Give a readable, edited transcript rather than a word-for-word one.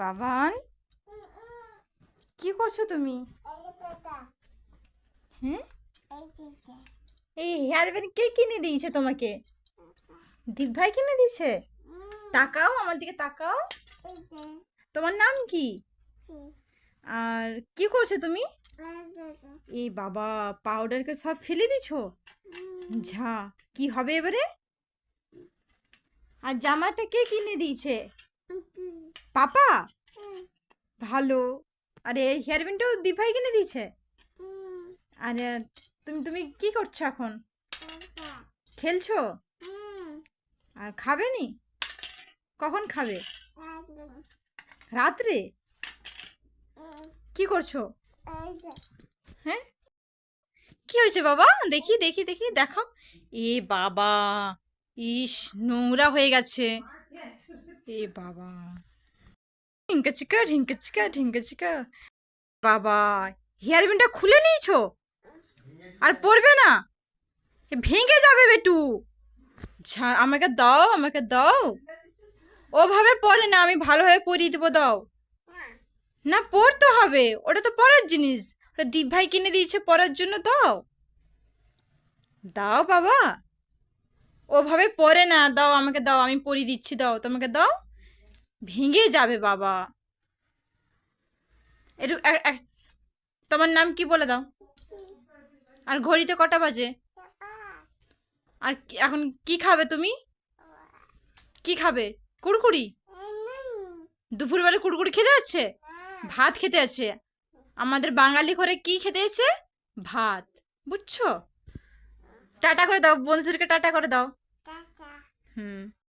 বাবান, কি করছো তুমি? হ্যাঁ, এই হেয়ার ব্যান্ড কে কিনে দিয়েছে তোমাকে? দীপ ভাই কিনে দিয়েছে? তাকাও, আমার দিকে তাকাও। তোমার নাম কি? আর কি করছো তুমি? এই বাবা, পাউডারকে সব ফেলে দিছো? ঝা, কি হবে এবারে? আর জামাটা কে কিনে দিয়েছে? পাপা? ভালো। আরে হেয়ার ব্যান্ডটাও দীপ ভাই কিনে দিয়েছে? আরে তুমি তুমি কি করছো এখন? খেলছো? আর খাবে নি? কখন খাবে? রাত্রে? কি করছো? হ্যাঁ, কি হয়েছে বাবা? দেখি দেখি দেখি, দেখো। এ বাবা, ইস, নোংরা হয়ে গেছে। এ বাবা, ঢিঙ্কা চিকা ঢিঙ্কা চিকা ঢিঙ্কা চিকা। বাবা, হেয়ার ব্যান্ডটা খুলে নিয়েছো? আর পরবে না? ভেঙে যাবে বেটু। আমাকে দাও, আমাকে দাও। ওভাবে পরে না, আমি ভালোভাবে পরিয়ে দেবো, দাও। না, পরতে হবে, ওটা তো পরার জিনিস। ওটা দীপ ভাই কিনে দিয়েছে পরার জন্য, দাও। দাও বাবা, ওভাবে পরে না, দাও, আমাকে দাও, আমি পরিয়ে দিচ্ছি, দাও, তোমাকে দাও। ভেঙে যাবে বাবা। একটু তোমার নাম কি বলে দাও। আর ঘড়িতে কটা বাজে? আর এখন কি খাবে তুমি? কি খাবে? কুড়কুড়ি? দুপুরবেলা কুড়কুড়ি খেতে আছে? ভাত খেতে আছে? আমাদের বাঙালি ঘরে কি খেতে আছে? ভাত। বুঝছো? টাটা করে দাও, বন্ধুদেরকে টাটা করে দাও। হুম।